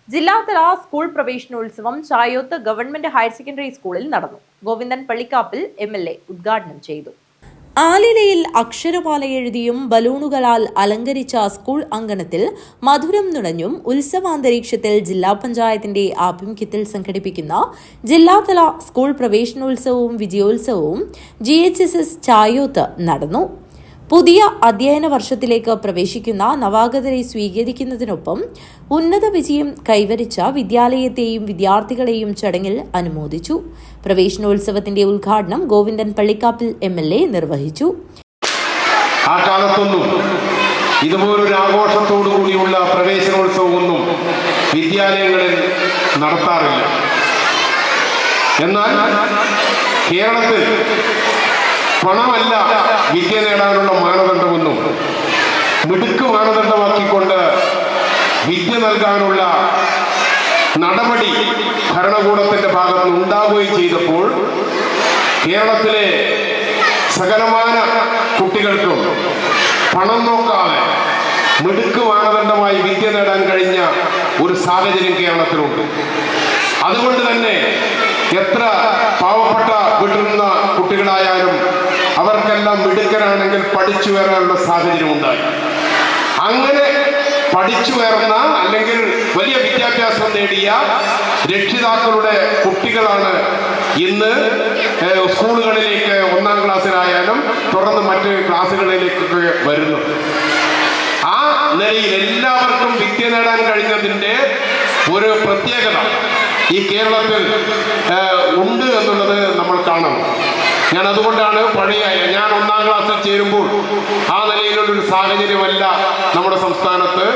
ജില്ലാതല സ്കൂൾ പ്രവേശനോത്സവം Chayoth government higher secondary സ്കൂളിൽ നടന്നു. ഗോവിന്ദൻ പള്ളിക്കാപ്പിൽ MLA ഉദ്ഘാടനം ചെയ്തു. ആലിലയിൽ അക്ഷരമാല എഴുതിയും ബലൂണുകളാൽ അലങ്കരിച്ച സ്കൂൾ അങ്കണത്തിൽ മധുരം നുണഞ്ഞും ഉത്സവാന്തരീക്ഷത്തിൽ ജില്ലാ പഞ്ചായത്തിന്റെ ആഭിമുഖ്യത്തിൽ സംഘടിപ്പിക്കുന്ന ജില്ലാതല സ്കൂൾ പ്രവേശനോത്സവവും വിജയോത്സവവും GHSS ചായോത്ത് നടന്നു. പുതിയ അധ്യയന വർഷത്തിലേക്ക് പ്രവേശിക്കുന്ന നവാഗതരെ സ്വീകരിക്കുന്നതിനൊപ്പം ഉന്നത വിജയം കൈവരിച്ച വിദ്യാലയത്തെയും വിദ്യാർത്ഥികളെയും ചടങ്ങിൽ അനുമോദിച്ചു. പ്രവേശനോത്സവത്തിന്റെ ഉദ്ഘാടനം ഗോവിന്ദൻ പള്ളിക്കാപ്പിൽ MLA നിർവഹിച്ചു. ആ കാലത്തൊന്നും ഇതുപോലൊരു ആഘോഷത്തോടു കൂടിയുള്ള പ്രവേശനോത്സവമൊന്നും വിദ്യാലയങ്ങളിൽ നടത്താറില്ല. എന്നാൽ കേരളത്തിൽ പണമല്ല വിദ്യ നേടാനുള്ള മാനദണ്ഡമെന്നും മിടുക്ക് മാനദണ്ഡമാക്കിക്കൊണ്ട് വിദ്യ നൽകാനുള്ള നടപടി ഭരണകൂടത്തിന്റെ ഭാഗത്ത് ഉണ്ടാവുകയും ചെയ്തപ്പോൾ കേരളത്തിലെ സകലമാന കുട്ടികൾക്കും പണം നോക്കാതെ മിടുക്ക് മാനദണ്ഡമായി വിദ്യ നേടാൻ കഴിഞ്ഞ ഒരു സാഹചര്യം കേരളത്തിലുണ്ട്. അതുകൊണ്ട് തന്നെ എത്ര പാവപ്പെട്ട വീട്ടിൽ നിന്ന് കുട്ടികളായാലും അവർക്കെല്ലാം മിടുക്കരാണെങ്കിൽ പഠിച്ചു വരാനുള്ള സാഹചര്യം ഉണ്ടായി. അങ്ങനെ പഠിച്ചു വരുന്ന അല്ലെങ്കിൽ വലിയ വിദ്യാഭ്യാസം നേടിയ രക്ഷിതാക്കളുടെ കുട്ടികളാണ് ഇന്ന് സ്കൂളുകളിലേക്ക് 1ാം ക്ലാസ്സിലായാലും തുടർന്ന് മറ്റ് ക്ലാസ്സുകളിലേക്കൊക്കെ വരുന്നത്. ആ നിലയിൽ എല്ലാവർക്കും വിദ്യ നേടാൻ കഴിഞ്ഞതിൻ്റെ ഒരു പ്രത്യേകത ഈ കേരളത്തിൽ ഉണ്ട് എന്നുള്ളത് നമ്മൾ കാണണം. ഞാൻ അതുകൊണ്ടാണ് ഞാൻ 1ാം ക്ലാസ്സിൽ ചേരുമ്പോൾ ആ നിലയിലുള്ളൊരു സാഹചര്യമല്ല നമ്മുടെ സംസ്ഥാനത്ത്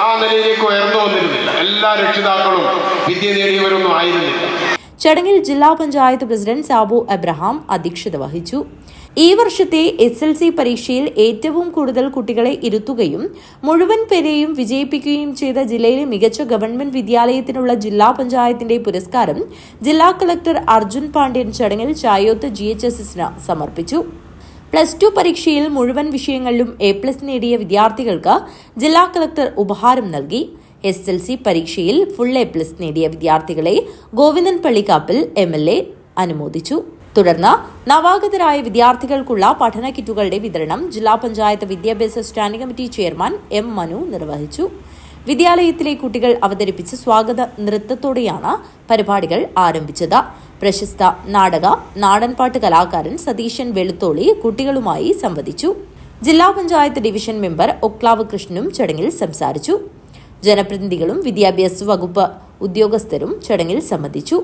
ആ നിലയിലേക്ക് ഉയർന്നു വന്നിരുന്നില്ല. എല്ലാ രക്ഷിതാക്കളും വിദ്യ നേടിയവരൊന്നും ആയിരുന്നില്ല. ചടങ്ങിൽ ജില്ലാ പഞ്ചായത്ത് പ്രസിഡന്റ് സാബു എബ്രഹാം അധ്യക്ഷത വഹിച്ചു. ഈ വർഷത്തെ SLC പരീക്ഷയിൽ ഏറ്റവും കൂടുതൽ കുട്ടികളെ ഇരുത്തുകയും മുഴുവൻ പേരെയും വിജയിപ്പിക്കുകയും ചെയ്ത ജില്ലയിലെ മികച്ച ഗവൺമെന്റ് വിദ്യാലയത്തിനുള്ള ജില്ലാ പഞ്ചായത്തിന്റെ പുരസ്കാരം ജില്ലാ കളക്ടർ അർജുൻ പാണ്ഡ്യൻ ചടങ്ങിൽ ചായോത്ത് GHSSന് സമർപ്പിച്ചു. +2 പരീക്ഷയിൽ മുഴുവൻ വിഷയങ്ങളിലും A+ നേടിയ വിദ്യാർത്ഥികൾക്ക് ജില്ലാ കളക്ടർ ഉപഹാരം നൽകി. SLC പരീക്ഷയിൽ ഫുൾ A+ നേടിയ വിദ്യാർത്ഥികളെ ഗോവിന്ദൻ പള്ളിക്കാപ്പിൽ MLA അനുമോദിച്ചു. തുടർന്ന് നവാഗതരായ വിദ്യാർത്ഥികൾക്കുള്ള പഠന കിറ്റുകളുടെ വിതരണം ജില്ലാ പഞ്ചായത്ത് വിദ്യാഭ്യാസ standing committee chairman M. Manu നിർവഹിച്ചു. വിദ്യാലയത്തിലെ കുട്ടികൾ അവതരിപ്പിച്ച സ്വാഗത നൃത്തത്തോടെയാണ് പരിപാടികൾ ആരംഭിച്ചത്. പ്രശസ്ത നാടൻപാട്ട് കലാകാരൻ സതീശൻ വെളുത്തോളി കുട്ടികളുമായി സംവദിച്ചു. ജില്ലാ പഞ്ചായത്ത് ഡിവിഷൻ മെമ്പർ ഒക്ലാവ് കൃഷ്ണനും ചടങ്ങിൽ സംസാരിച്ചു. ജനപ്രതിനിധികളും വിദ്യാഭ്യാസ വകുപ്പ് ഉദ്യോഗസ്ഥരും ചടങ്ങിൽ സംബന്ധിച്ചു.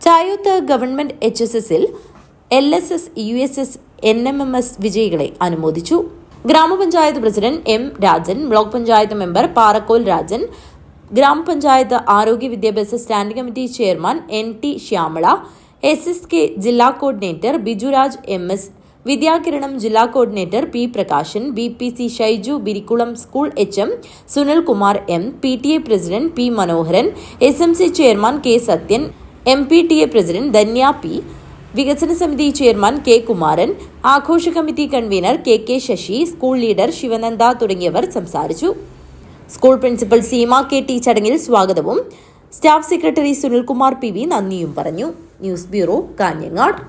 ചായോത്ത് ഗവൺമെന്റ് HSSൽ LSS, USS, NMMS വിജയികളെ അനുമോദിച്ചു. ഗ്രാമപഞ്ചായത്ത് president M. Rajan, block panchayat member Parakkol Rajan, ഗ്രാമപഞ്ചായത്ത് ആരോഗ്യ വിദ്യാഭ്യാസ standing committee chairman NT Shyamala, SSK ജില്ലാ കോർഡിനേറ്റർ ബിജുരാജ് MS, വിദ്യാകിരണം ജില്ലാ coordinator P. Prakashan, BPC Shaiju Birikkulam, school HM Sunilkumar M, PTA president P. Manoharan, SMC chairman K. Sathyan, MPTA president Dhanya P, വികസന സമിതി ചെയർമാൻ K. കുമാരൻ, ആഘോഷ committee convener KK Sasi, school leader Sivananda തുടങ്ങിയവർ സംസാരിച്ചു. സ്കൂൾ പ്രിൻസിപ്പൽ സീമ KT ചടങ്ങിൽ സ്വാഗതവും staff secretary Sunilkumar PV നന്ദിയും പറഞ്ഞു. News bureau, Kanhangad.